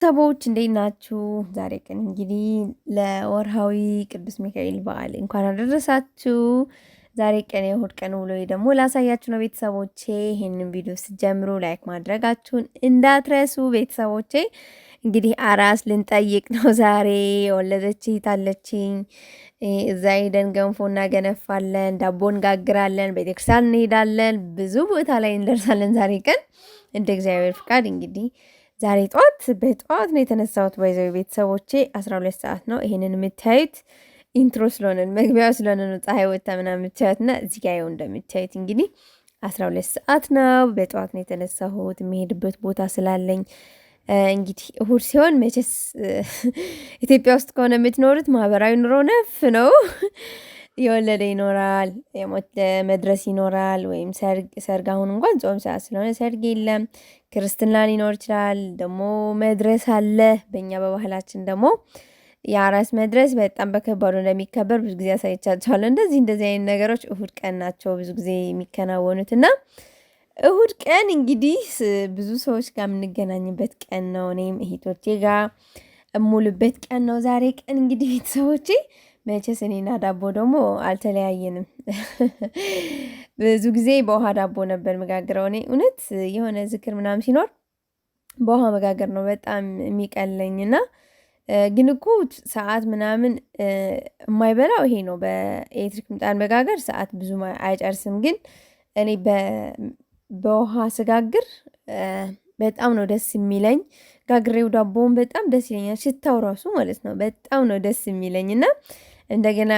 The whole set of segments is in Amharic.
ሰዎች እንዴት ናችሁ? ዛሬ ቀን እንግዲህ ለወርሃዊ ቅዱስ ሚካኤል በዓል እንኳን አደረሳችሁ። ዛሬ ቀን የእሁድ ቀን ውሎ ደግሞ ላሳያችሁ ነው ቤተሰቦቼ። ይህንን ቪዲዮ ስትጀምሩ ላይክ ማድረጋችሁን እንዳትረሱ ቤተሰቦቼ። እንግዲህ አራስ ልንጠይቅ ነው ዛሬ። የወለደች እህት አለችኝ። እዛ ሄደን ገንፎ እናገነፋለን፣ ዳቦ እንጋግራለን፣ ቤተክርስቲያን እንሄዳለን፣ ብዙ ቦታ ላይ እንደርሳለን ዛሬ ቀን እንደ እግዚአብሔር ፍቃድ እንግዲህ ዛሬ በጠዋት ነው የተነሳሁት። ባይዘው ቤተሰቦቼ 12 ሰዓት ነው። ይሄንን የምታዩት ኢንትሮ ስለሆነ መግቢያው ስለሆነ ነው ፀሐይ ወጣ ምናምን የምታዩት እና እዚህ ጋር ይኸው እንደምታዩት እንግዲህ 12 ሰዓት ነው። በጠዋት ነው የተነሳሁት የሚሄድበት ቦታ ስላለኝ። እንግዲህ እሁድ ሲሆን መቼስ ኢትዮጵያ ውስጥ ከሆነ የምትኖሩት ማህበራዊ ኑሮ ነፍ ነው። የወለደ ይኖራል፣ የሞት መድረስ ይኖራል፣ ወይም ሰርግ አሁን እንኳን ጾም ሰዓት ስለሆነ ሰርግ የለም። ክርስትና ሊኖር ይችላል፣ ደግሞ መድረስ አለ። በእኛ በባህላችን ደግሞ የአራስ መድረስ በጣም በከባዱ እንደሚከበር ብዙ ጊዜ አሳይቻቸዋለሁ። እንደዚህ አይነት ነገሮች እሁድ ቀን ናቸው ብዙ ጊዜ የሚከናወኑት እና እሁድ ቀን እንግዲህ ብዙ ሰዎች ጋር የምንገናኝበት ቀን ነው። እኔም እህቶቼ ጋር እሙልበት ቀን ነው ዛሬ ቀን እንግዲህ ቤተሰቦቼ። መቼስ እኔና ዳቦ ደግሞ አልተለያየንም። ብዙ ጊዜ በውሃ ዳቦ ነበር መጋግረው። እኔ እውነት የሆነ ዝክር ምናምን ሲኖር በውሃ መጋገር ነው በጣም የሚቀለኝና ግን እኮ ሰዓት ምናምን የማይበላው ይሄ ነው። በኤሌክትሪክ ምጣድ መጋገር ሰዓት ብዙ አይጨርስም። ግን እኔ በውሃ ስጋግር በጣም ነው ደስ የሚለኝ። ጋግሬው ዳቦውን በጣም ደስ ይለኛል። ሽታው ራሱ ማለት ነው በጣም ነው ደስ የሚለኝ እና እንደገና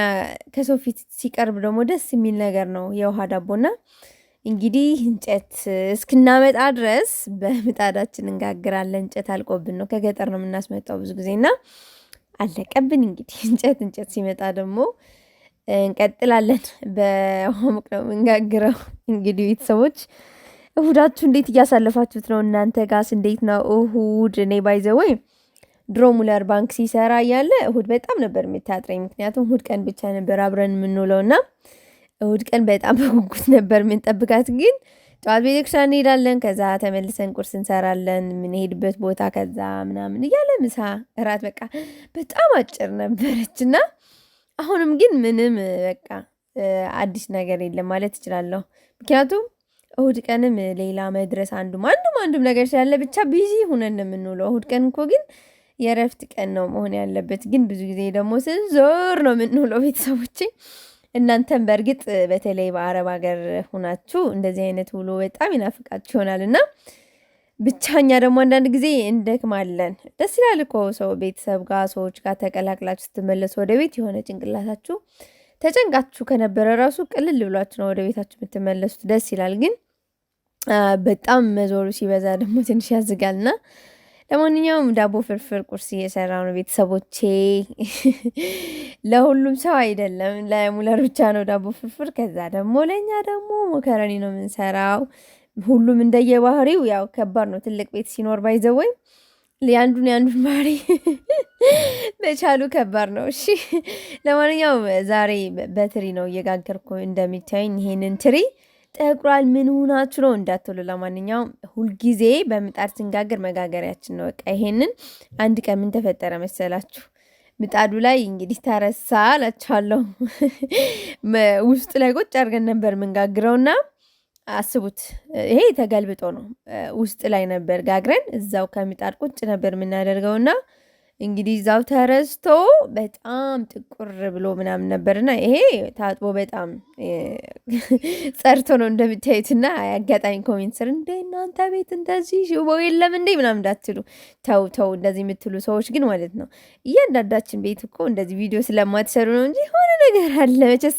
ከሰው ፊት ሲቀርብ ደግሞ ደስ የሚል ነገር ነው የውሃ ዳቦና። እንግዲህ እንጨት እስክናመጣ ድረስ በምጣዳችን እንጋግራለን። እንጨት አልቆብን ነው፣ ከገጠር ነው የምናስመጣው ብዙ ጊዜና አለቀብን። እንግዲህ እንጨት ሲመጣ ደግሞ እንቀጥላለን። በውሃ ሙቅ ነው የምንጋግረው። እንግዲህ ቤተሰቦች እሁዳችሁ እንዴት እያሳለፋችሁት ነው? እናንተ ጋስ እንዴት ነው እሁድ? እኔ ባይዘወይ ድሮ ሙለር ባንክ ሲሰራ እያለ እሁድ በጣም ነበር የምታጥረኝ። ምክንያቱም እሁድ ቀን ብቻ ነበር አብረን የምንውለው እና እሁድ ቀን በጣም በጉጉት ነበር የምንጠብቃት። ግን ጠዋት ቤተክርስቲያን እንሄዳለን፣ ከዛ ተመልሰን ቁርስ እንሰራለን የምንሄድበት ቦታ፣ ከዛ ምናምን እያለ ምሳ፣ እራት በቃ በጣም አጭር ነበረች እና አሁንም ግን ምንም በቃ አዲስ ነገር የለም ማለት እችላለሁ። ምክንያቱም እሁድ ቀንም ሌላ መድረስ አንዱም ነገር ስላለ ብቻ ቢዚ ሁነን ነው የምንውለው። እሁድ ቀን እኮ ግን የእረፍት ቀን ነው መሆን ያለበት። ግን ብዙ ጊዜ ደግሞ ስንዞር ነው የምንውለው ቤተሰቦቼ። እናንተም በእርግጥ በተለይ በአረብ ሀገር ሁናችሁ እንደዚህ አይነት ውሎ በጣም ይናፍቃችሁ ይሆናል እና ብቻ እኛ ደግሞ አንዳንድ ጊዜ እንደክማለን። ደስ ይላል እኮ ሰው ቤተሰብ ጋር ሰዎች ጋር ተቀላቅላችሁ ስትመለሱ ወደ ቤት የሆነ ጭንቅላታችሁ ተጨንቃችሁ ከነበረ ራሱ ቅልል ብሏችሁ ነው ወደ ቤታችሁ የምትመለሱት። ደስ ይላል። ግን በጣም መዞሩ ሲበዛ ደግሞ ትንሽ ያዝጋልና ለማንኛውም ዳቦ ፍርፍር ቁርስ እየሰራው ነው ቤተሰቦቼ። ለሁሉም ሰው አይደለም፣ ለሙለር ብቻ ነው ዳቦ ፍርፍር። ከዛ ደግሞ ለእኛ ደግሞ ሞከረኒ ነው የምንሰራው። ሁሉም እንደየባህሪው ያው ከባድ ነው ትልቅ ቤት ሲኖር ባይዘወይ የአንዱን ባህሪ መቻሉ ከባድ ነው። እሺ ለማንኛውም ዛሬ በትሪ ነው እየጋገርኩ እንደሚታዩኝ። ይሄንን ትሪ ጠቁራል ምን ሆናችሁ ነው እንዳትሉ። ለማንኛውም ሁልጊዜ በምጣድ ስንጋገር መጋገሪያችን ነው። በቃ ይሄንን አንድ ቀን ምን ተፈጠረ መሰላችሁ? ምጣዱ ላይ እንግዲህ ተረሳ እላችኋለሁ። ውስጡ ላይ ቁጭ አድርገን ነበር የምንጋግረውና አስቡት፣ ይሄ ተገልብጦ ነው። ውስጥ ላይ ነበር ጋግረን እዛው ከምጣድ ቁጭ ነበር የምናደርገውና እንግዲህ እዛው ተረስቶ በጣም ጥቁር ብሎ ምናምን ነበርና ይሄ ታጥቦ በጣም ጸርቶ ነው እንደምታዩትና አጋጣሚ ኮሜንት ስር እንደ እናንተ ቤት እንደዚህ ሽቦ የለም እንዴ ምናምን እንዳትሉ። ተው እንደዚህ የምትሉ ሰዎች ግን ማለት ነው እያንዳንዳችን ቤት እኮ እንደዚህ ቪዲዮ ስለማትሰሩ ነው እንጂ የሆነ ነገር አለ መቼስ።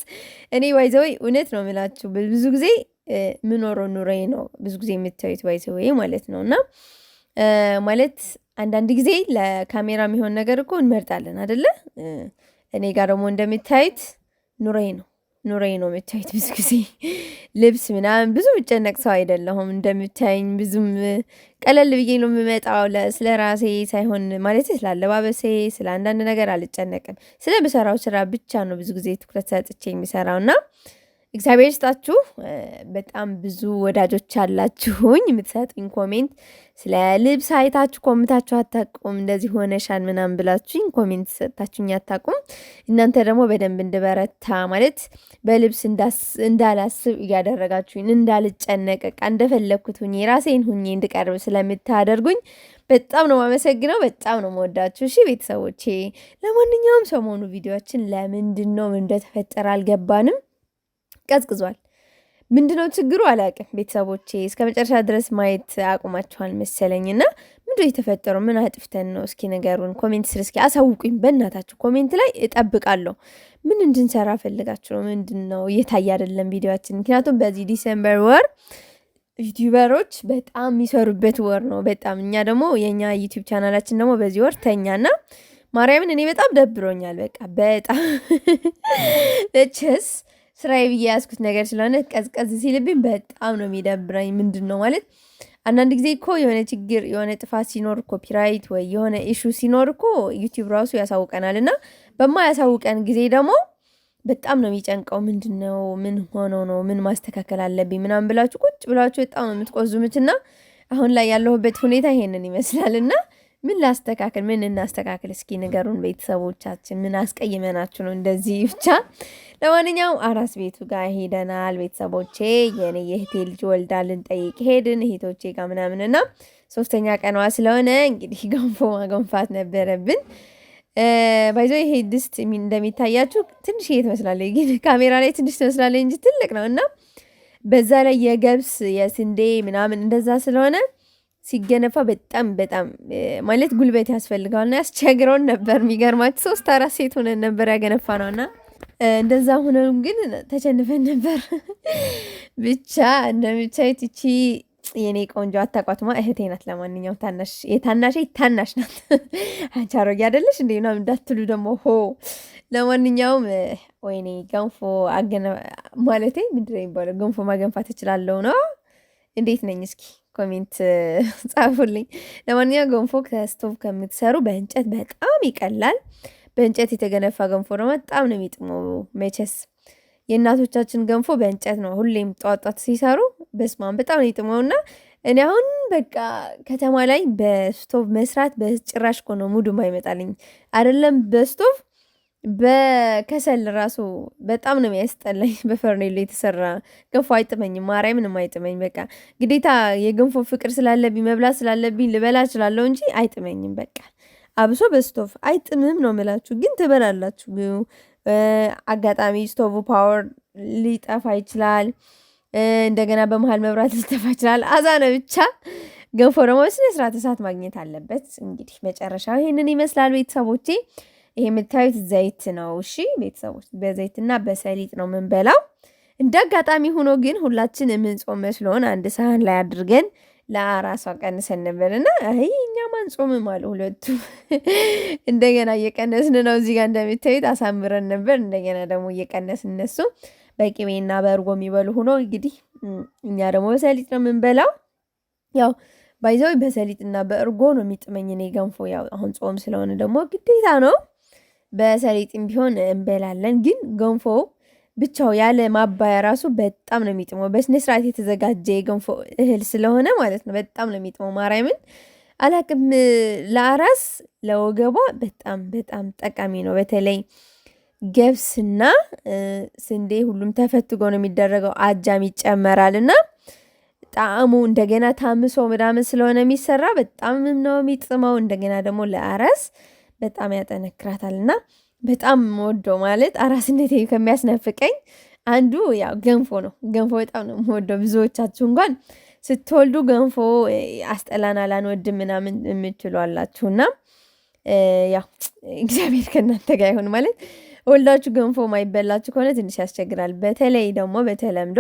እኔ ባይዘወይ እውነት ነው የምላችሁ ብዙ ጊዜ ምኖረው ኑሮዬ ነው ብዙ ጊዜ የምታዩት ባይዘወይ ማለት ነው። እና ማለት አንዳንድ ጊዜ ለካሜራ የሚሆን ነገር እኮ እንመርጣለን አደለ? እኔ ጋር ደግሞ እንደምታዩት ኑሮዬ ነው የምታዩት። ብዙ ጊዜ ልብስ ምናምን ብዙ ምጨነቅ ሰው አይደለሁም እንደምታይኝ። ብዙም ቀለል ብዬ ነው የምመጣው። ስለ ራሴ ሳይሆን ማለት ስለ አለባበሴ ስለ አንዳንድ ነገር አልጨነቅም። ስለምሰራው ስራ ብቻ ነው ብዙ ጊዜ ትኩረት ሰጥቼ የሚሰራው እና እግዚአብሔር ይስጣችሁ። በጣም ብዙ ወዳጆች አላችሁኝ የምትሰጡኝ ኮሜንት። ስለ ልብስ አይታችሁ ኮሜንታችሁ አታቁም። እንደዚህ ሆነሻል ምናምን ብላችሁኝ ኮሜንት ሰጣችሁኝ አታቁም። እናንተ ደግሞ በደንብ እንድበረታ ማለት በልብስ እንዳላስብ እያደረጋችሁኝ፣ እንዳልጨነቀቅ እንደፈለግኩት ሁኜ ራሴን ሁኜ እንድቀርብ ስለምታደርጉኝ በጣም ነው ማመሰግነው። በጣም ነው መወዳችሁ። እሺ ቤተሰቦቼ፣ ለማንኛውም ሰሞኑ ቪዲዮችን ለምንድን ነው ምን እንደተፈጠረ አልገባንም። ቀዝቅዟል። ምንድነው ችግሩ አላውቅም። ቤተሰቦቼ እስከ መጨረሻ ድረስ ማየት አቁማችኋል መሰለኝና ምንድነው የተፈጠረው? ምን አጥፍተን ነው? እስኪ ነገሩን ኮሜንት ስር እስኪ አሳውቁኝ በእናታችሁ። ኮሜንት ላይ እጠብቃለሁ። ምን እንድንሰራ ፈልጋችሁ ነው? ምንድነው እየታየ አይደለም ቪዲዮአችን? ምክንያቱም በዚህ ዲሴምበር ወር ዩቲዩበሮች በጣም የሚሰሩበት ወር ነው። በጣም እኛ ደግሞ የኛ ዩቲዩብ ቻናላችን ደግሞ በዚህ ወር ተኛና ማርያምን እኔ በጣም ደብሮኛል። በቃ በጣም ለቸስ ስራዬ ብዬ ያዝኩት ነገር ስለሆነ ቀዝቀዝ ሲልብኝ በጣም ነው የሚደብረኝ። ምንድን ነው ማለት አንዳንድ ጊዜ እኮ የሆነ ችግር የሆነ ጥፋት ሲኖር ኮፒራይት ወይ የሆነ ኢሹ ሲኖር እኮ ዩቲዩብ ራሱ ያሳውቀናል እና በማያሳውቀን ጊዜ ደግሞ በጣም ነው የሚጨንቀው። ምንድን ነው ምን ሆኖ ነው ምን ማስተካከል አለብኝ ምናምን ብላችሁ ቁጭ ብላችሁ በጣም ነው የምትቆዙምትና አሁን ላይ ያለሁበት ሁኔታ ይሄንን ይመስላልና ምን ላስተካክል ምን እናስተካክል እስኪ ንገሩን ቤተሰቦቻችን። ምን አስቀይመናችሁ ነው እንደዚህ? ብቻ ለማንኛውም አራስ ቤቱ ጋር ሄደናል ቤተሰቦቼ። የኔ የእህቴ ልጅ ወልዳ ልንጠይቅ ሄድን እህቶቼ ጋር ምናምንና 3ኛ ቀኗ ስለሆነ እንግዲህ ገንፎ ማገንፋት ነበረብን። ባይዞ ይሄ ድስት እንደሚታያችሁ ትንሽ ትመስላለች፣ ግን ካሜራ ላይ ትንሽ ትመስላለች እንጂ ትልቅ ነው እና በዛ ላይ የገብስ የስንዴ ምናምን እንደዛ ስለሆነ ሲገነፋ በጣም ማለት ጉልበት ያስፈልገዋልና ያስቸግረውን ነበር። የሚገርማችሁ 3-4 ሴት ሆነን ነበር ያገነፋ ነውና እንደዛ ሆነን ግን ተቸንፈን ነበር። ብቻ እንደምቻይት እቺ የኔ ቆንጆ አታቋትማ እህቴ ናት። ለማንኛውም ታናሽ ናት። አንቺ አሮጌ አይደለሽ እንዴ ምናምን እንዳትሉ ደግሞ ሆ። ለማንኛውም ወይኔ ገንፎ ማለቴ ምንድን ነው የሚባለው? ገንፎ ማገንፋት እችላለሁ ነው። እንዴት ነኝ? እስኪ ኮሜንት ጻፉልኝ። ለማንኛውም ገንፎ ከስቶቭ ከምትሰሩ በእንጨት በጣም ይቀላል። በእንጨት የተገነፋ ገንፎ ደግሞ በጣም ነው የሚጥመው። መቼስ የእናቶቻችን ገንፎ በእንጨት ነው ሁሌም ጧጧት ሲሰሩ። በስማም በጣም ነው የሚጥመውና እኔ አሁን በቃ ከተማ ላይ በስቶቭ መስራት በጭራሽ እኮ ነው ሙዱ ማይመጣልኝ። አይደለም በስቶቭ በከሰል ራሱ በጣም ነው የሚያስጠላኝ። በፈርኔሎ የተሰራ ገንፎ አይጥመኝም። ማርያም ምንም አይጥመኝ። በቃ ግዴታ የገንፎ ፍቅር ስላለብኝ መብላት ስላለብኝ ልበላ እችላለሁ እንጂ አይጥመኝም። በቃ አብሶ በስቶቭ አይጥምም ነው የምላችሁ። ግን ትበላላችሁ። አጋጣሚ ስቶቭ ፓወር ሊጠፋ ይችላል። እንደገና በመሀል መብራት ሊጠፋ ይችላል። አዛ ነው ብቻ። ገንፎ ደግሞ በስነ ስርዓት እሳት ማግኘት አለበት። እንግዲህ መጨረሻው ይሄንን ይመስላል ቤተሰቦቼ። ይሄ የምታዩት ዘይት ነው። እሺ ቤተሰቦች፣ በዘይትና በሰሊጥ ነው የምንበላው። እንደ አጋጣሚ ሆኖ ግን ሁላችን የምንጾም መስሎን አንድ ሳህን ላይ አድርገን ለአራሷ ቀንሰን ነበርና አይ እኛ ማንጾምም አሉ ሁለቱ። እንደገና እየቀነስን ነው። እዚህ ጋር እንደምታዩት አሳምረን ነበር። እንደገና ደግሞ እየቀነስን እነሱ በቅቤና በእርጎ የሚበሉ ሆኖ እንግዲህ እኛ ደግሞ በሰሊጥ ነው የምንበላው። ያው ባይዘው በሰሊጥና በእርጎ ነው የሚጥመኝ እኔ ገንፎ። ያው አሁን ጾም ስለሆነ ደግሞ ግዴታ ነው በሰሊጥም ቢሆን እንበላለን። ግን ገንፎ ብቻው ያለ ማባያ ራሱ በጣም ነው የሚጥመው። በስነ ስርዓት የተዘጋጀ የገንፎ እህል ስለሆነ ማለት ነው በጣም ነው የሚጥመው። ማርያምን አላቅም። ለአራስ ለወገቧ በጣም ጠቃሚ ነው። በተለይ ገብስና ስንዴ ሁሉም ተፈትጎ ነው የሚደረገው። አጃም ይጨመራል እና ጣዕሙ እንደገና ታምሶ ምናምን ስለሆነ የሚሰራ በጣም ነው የሚጥመው። እንደገና ደግሞ ለአራስ በጣም ያጠነክራታል እና በጣም ወደው ማለት አራስነቴ ከሚያስነፍቀኝ አንዱ ያው ገንፎ ነው። ገንፎ በጣም ነው የምወደው። ብዙዎቻችሁ እንኳን ስትወልዱ ገንፎ አስጠላናል አንወድም ምናምን የምትሉ አላችሁና ያው እግዚአብሔር ከእናንተ ጋር ይሁን። ማለት ወልዳችሁ ገንፎ ማይበላችሁ ከሆነ ትንሽ ያስቸግራል። በተለይ ደግሞ በተለምዶ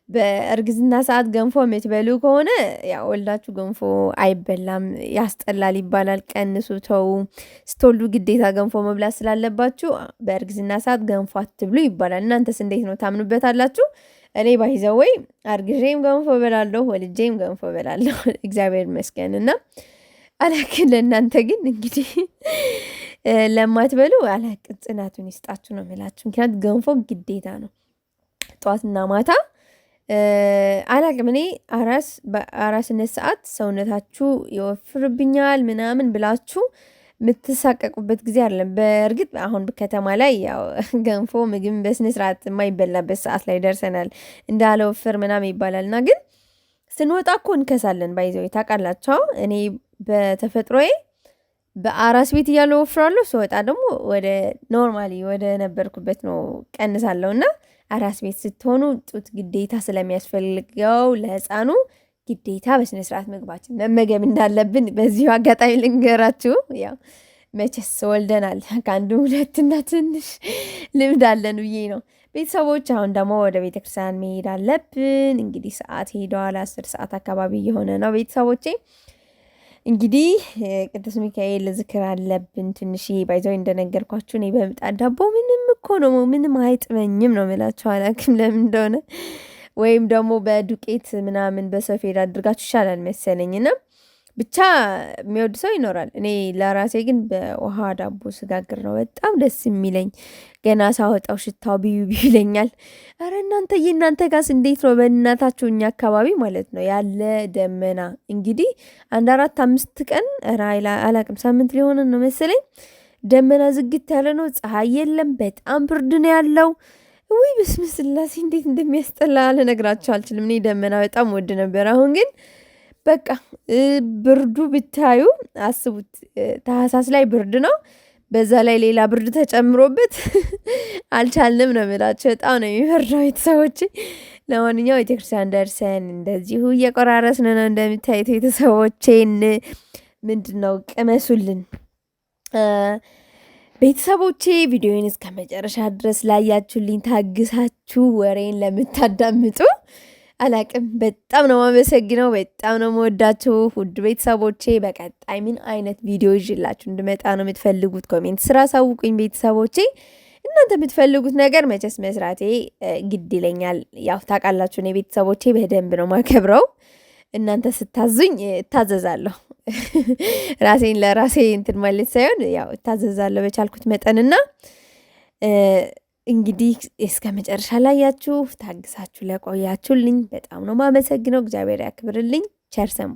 በእርግዝና ሰዓት ገንፎ የምትበሉ ከሆነ ያው ወልዳችሁ ገንፎ አይበላም ያስጠላል ይባላል። ቀንሱ፣ ተው። ስትወልዱ ግዴታ ገንፎ መብላት ስላለባችሁ በእርግዝና ሰዓት ገንፎ አትብሉ ይባላል። እናንተስ እንዴት ነው? ታምኑበታላችሁ? እኔ ባይዘወይ አርግዤም ገንፎ በላለሁ፣ ወልጄም ገንፎ በላለሁ። እግዚአብሔር ይመስገን። እና አላክን ለእናንተ ግን እንግዲህ ለማትበሉ አላቅን ጽናቱን ይስጣችሁ ነው የምላችሁ። ምክንያት ገንፎ ግዴታ ነው። ጠዋትና ማታ አላቅም። እኔ በአራስነት ሰዓት ሰውነታችሁ ይወፍርብኛል ምናምን ብላችሁ የምትሳቀቁበት ጊዜ አይደለም። በእርግጥ አሁን ከተማ ላይ ያው ገንፎ ምግብ በስነ ስርዓት የማይበላበት ሰዓት ላይ ደርሰናል። እንዳለወፍር ምናምን ይባላል እና ግን ስንወጣ እኮ እንከሳለን። ባይዘው ታውቃላችሁ። እኔ በተፈጥሮዬ በአራስ ቤት እያለሁ ወፍራለሁ፣ ስወጣ ደግሞ ወደ ኖርማሊ ወደ ነበርኩበት ነው ቀንሳለሁ። እና አራስ ቤት ስትሆኑ ጡት ግዴታ ስለሚያስፈልገው ለህፃኑ ግዴታ በስነ ስርዓት ምግባችን መመገብ እንዳለብን በዚሁ አጋጣሚ ልንገራችሁ። ያው መቼስ ወልደናል ከአንዱ ሁለትና ትንሽ ልምድ አለን ብዬ ነው። ቤተሰቦች አሁን ደግሞ ወደ ቤተክርስቲያን መሄድ አለብን። እንግዲህ ሰዓት ሄደዋል፣ 10 ሰዓት አካባቢ እየሆነ ነው። ቤተሰቦቼ እንግዲህ ቅዱስ ሚካኤል ዝክር አለብን። ትንሽ ባይዘው እንደነገርኳችሁ እኔ በምጣድ ዳቦ ምንም እኮ ነው ምንም አይጥመኝም ነው የምላችሁ። አላውቅም ለምን እንደሆነ፣ ወይም ደግሞ በዱቄት ምናምን በሰፌድ አድርጋችሁ ይሻላል መሰለኝና ብቻ የሚወድ ሰው ይኖራል። እኔ ለራሴ ግን በውሃ ዳቦ ስጋግር ነው በጣም ደስ የሚለኝ። ገና ሳወጣው ሽታው ብዩ ብዩ ይለኛል። ኧረ የእናንተ ጋስ እንዴት ነው? በእናታችሁ እኛ አካባቢ ማለት ነው ያለ ደመና እንግዲህ 1 4 5 ቀን አላቅም ሳምንት ሊሆን ነው መሰለኝ ደመና ዝግት ያለ ነው። ፀሐይ የለም። በጣም ብርድ ነው ያለው። ውይ በስመ ስላሴ እንዴት እንደሚያስጠላ ልነግራችሁ አልችልም። እኔ ደመና በጣም ወድ ነበር። አሁን ግን በቃ ብርዱ ብታዩ አስቡት። ታህሳስ ላይ ብርድ ነው፣ በዛ ላይ ሌላ ብርድ ተጨምሮበት አልቻልንም ነው የምላቸው። በጣም ነው የሚፈርደው ቤተሰቦች። ለማንኛውም ቤተክርስቲያን ደርሰን እንደዚሁ እየቆራረስን ነው እንደምታዩት። ቤተሰቦቼን ምንድን ነው ቅመሱልን ቤተሰቦቼ። ቪዲዮውን እስከ መጨረሻ ድረስ ላያችሁልኝ፣ ታግሳችሁ ወሬን ለምታዳምጡ አላቅም በጣም ነው ማመሰግነው። በጣም ነው መወዳችሁ ውድ ቤተሰቦቼ። በቀጣይ ምን አይነት ቪዲዮ ይዤላችሁ እንድመጣ ነው የምትፈልጉት? ኮሜንት ስራ ሳውቁኝ ቤተሰቦቼ። እናንተ የምትፈልጉት ነገር መቼስ መስራቴ ግድ ይለኛል። ያው ታውቃላችሁ እኔ ቤተሰቦቼ በደንብ ነው ማከብረው። እናንተ ስታዙኝ እታዘዛለሁ። ራሴን ለራሴ እንትን ማለት ሳይሆን ያው እታዘዛለሁ በቻልኩት መጠንና እንግዲህ እስከ መጨረሻ ላይ ታግሳችሁ ለቆያችሁልኝ በጣም ነው ማመሰግነው። እግዚአብሔር ያክብርልኝ። ቸር ሰንብቱ።